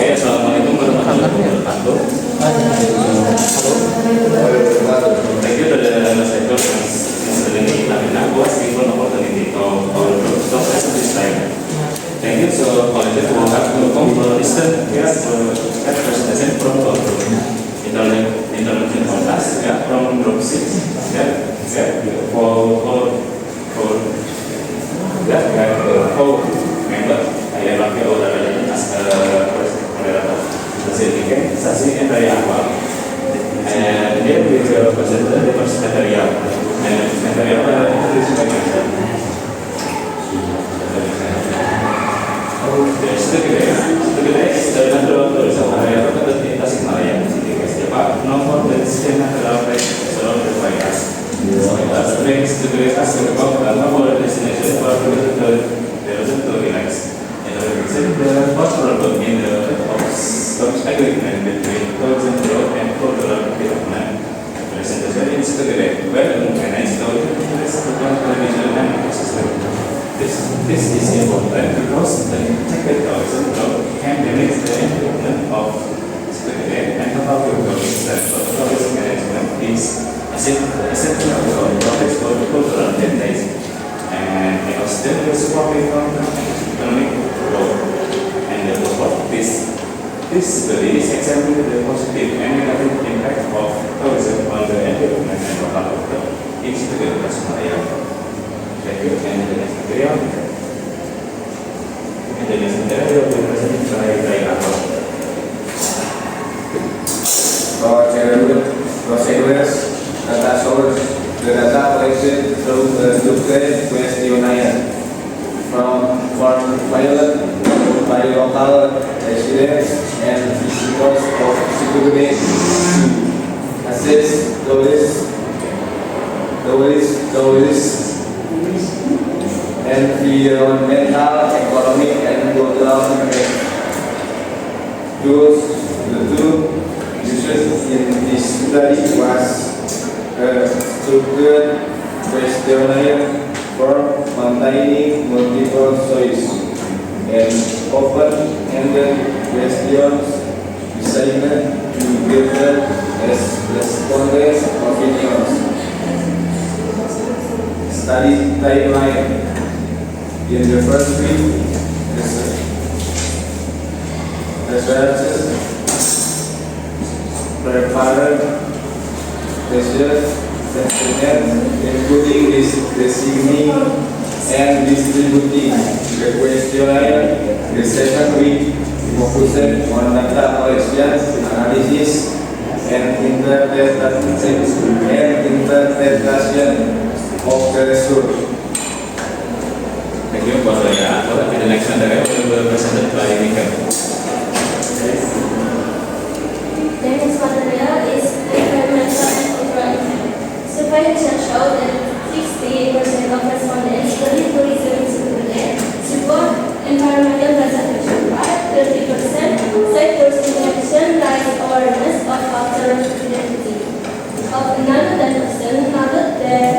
Assalamualaikum warahmatullahi wabarakatuh. Thank you to the sector considering Lavina was given opportunity of our talk this time. Thank you so much for welcome to listen at presentation from our intelligent podcast from group 6 for member I love you all as facilitating sesi area awal and dia will present the first material and material itu sebagai Sebenarnya dalam tulisan area tertentu di Tasikmalaya, Pak nomor dan sistem adalah selalu bervariasi. Sebenarnya integritas berkembang nomor destination for to relax. The first problem in the agreement between tourism growth and cultural development. Presentation is together well organized television and ecosystem. This is important because the integrated tourism growth can manage the development of together and how to go that tourism management is essential for topics for cultural heritage and ecosystem is supporting economic growth and the purpose this study is examining the positive and negative impact of tourism on the environment and local of each together Tasikmalaya. Thank you. And the next material will be presented by Ahmad. Procedures, data source, the data collected through the Duke questionnaire from pilot by local residents and visitors of Sikugede to assess environmental, economic, and cultural impact. The two uses in this study was a structured questionnaire form containing multiple choice and open-ended questions designed to gather as respondents' opinions. Study timeline. In the first week, researchers prepared questionnaires including designing and distributing the questionnaire. The second week focused on data collection, analysis, and interpretation of the results. Thank you for the next material will be presented by Mika. The next material is environmental and cultural impact. Survey results show that 68% of respondents believe tourism is good support environmental conservation, while 30% say tourism action raise awareness of cultural identity. Of another 10% noted that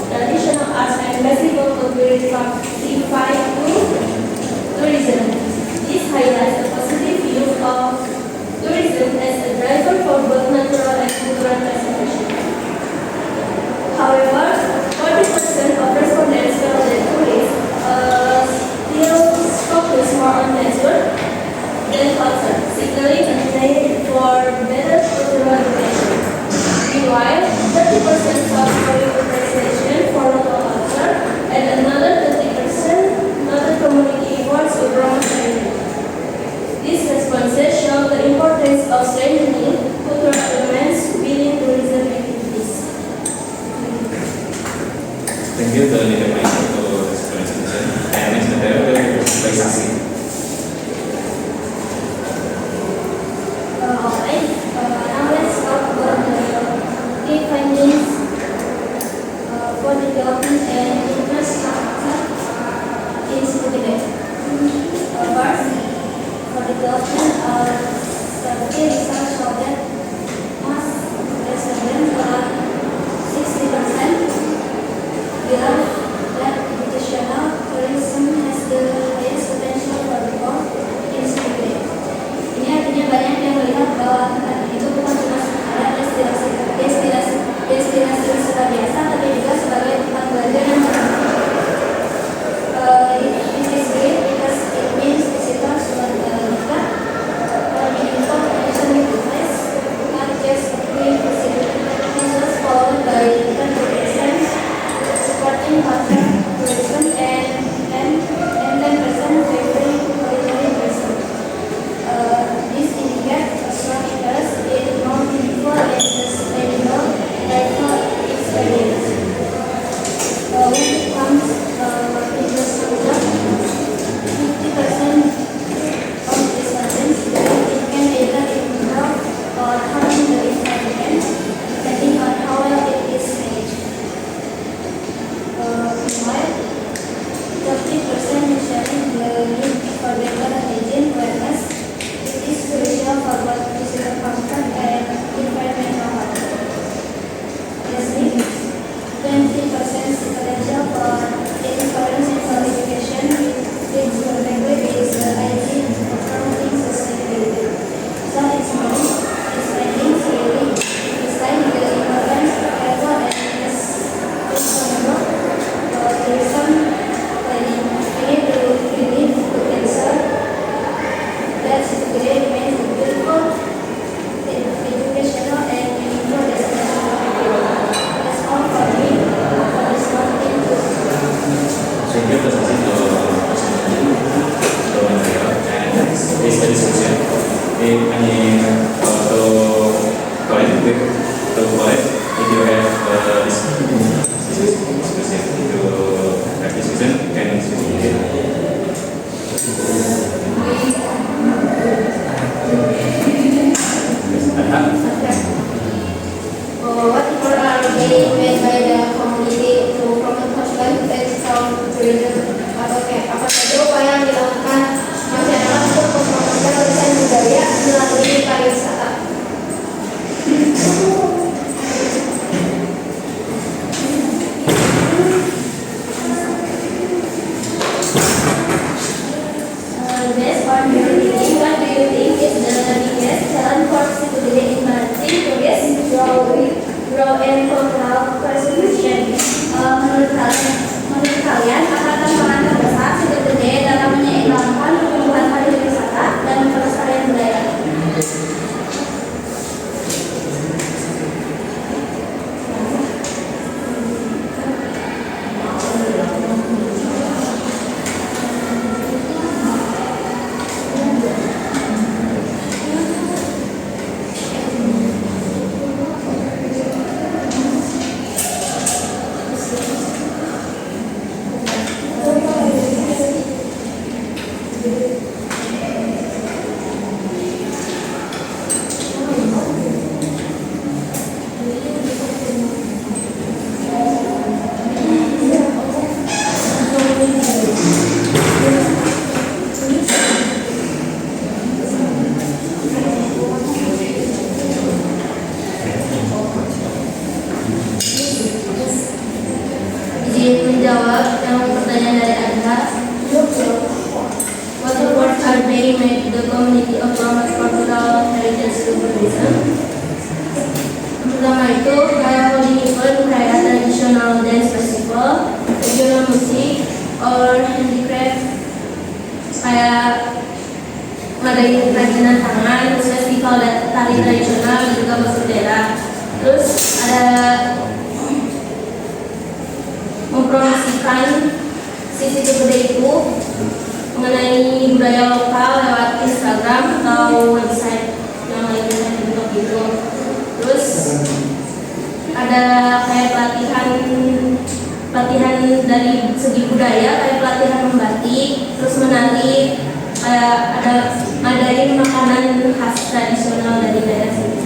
traditional arts and festival could be reclassified to tourism. This highlights the positive view of tourism as a driver for both natural and cultural preservation. However, 40% of respondents felt that tourists still focus more on nature than culture, signaling a need for better cultural education. Meanwhile, 30% sought for appreciation for local culture, and another 30% noted community efforts to promote heritage. These responses show the importance of strengthening cultural elements within tourism activities. Thank you to the for this presentation. And next material will be presented by Sasi. Now let's talk about the key findings for development and infrastructure in Sikugede. First, for development, survey results show that most respondents, 60%, bilang if you have this discussion to have discussion, you can speak it. What effort are being made by the community to promote cultural and sound tourism? Atau kayak apa saja upaya yang dilakukan masyarakat untuk mempromosikan warisan budaya melalui pariwisata? Based on your thinking, what do you think is the biggest challenge for Situgede in managing tourists grow and cultural preservation? Menurut kalian, apa tantangan terbesar Situgede dalam menyeimbangkan pertumbuhan pariwisata dan pelestarian budaya? Menjawab yang pertanyaan dari Anda. What efforts are being made to the community of promote cultural heritage tourism? Pertama itu kayak holding event kayak traditional dance festival, regional music, or handicraft, kayak ngadain kerajinan tangan, festival tari tradisional dan juga musik daerah. Terus ada mempromosikan sisi Situgede itu mengenai budaya lokal lewat Instagram atau website yang lainnya gitu. Terus ada kayak pelatihan dari segi budaya, kayak pelatihan membatik, terus menari, kayak ada ngadain makanan khas tradisional dari daerah sini.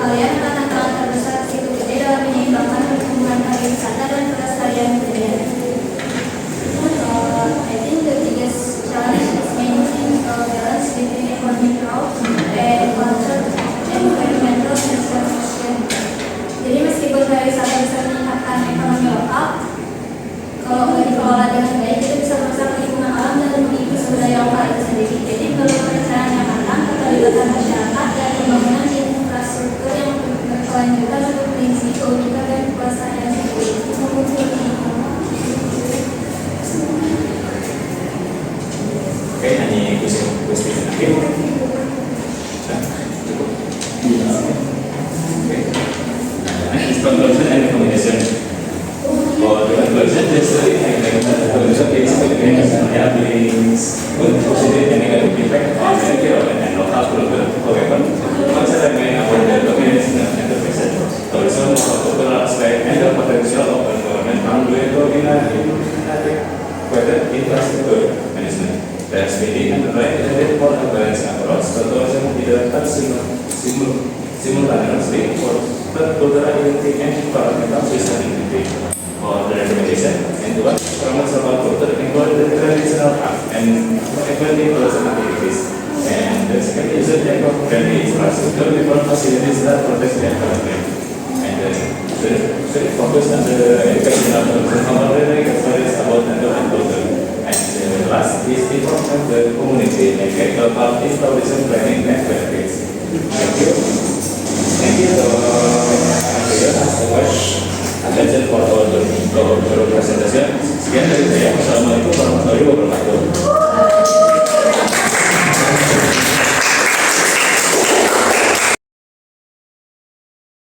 Kalian tantangan terbesar Situgede dalam menyeimbangkan pertumbuhan pariwisata dan pelestarian budaya? I think the biggest challenge is maintaining a balance between economic growth and culture and environmental preservation. Jadi meskipun pariwisata bisa meningkatkan ekonomi lokal, kalau nggak dikelola dengan baik itu bisa merusak lingkungan alam dan mengikis budaya lokal itu sendiri. Jadi perlu perencanaan yang matang, keterlibatan masyarakat, dan pembangunan infrastruktur yang berkelanjutan untuk prinsip keunikan dan pelestarian sendiri. Oke, hanya question akhir. Cukup. Oke. Next, conclusion and recommendation. For the conclusion, basically, I think that the conclusion is having good positive and negative impact on the environment and local culture. However, consider remain about the domination and intervention. Tourism, cultural aspect, and the potential of environment from whether infrastructure management. That's meeting and the right for a balanced approach. The tourism dilakukan simultaneously for cultural identity and environmental sustainability. For the recommendation, and to promote local culture, include the traditional art and equity tourism activities. And the second is the type of friendly infrastructure with facilities that protect the environment. And should focus on the educational tourism about environmental culture. And last is inform the community and get local tourism planning and benefits. Thank you. Thank you for attention for our presentation. Sekian dari saya. Assalamualaikum warahmatullahi wabarakatuh.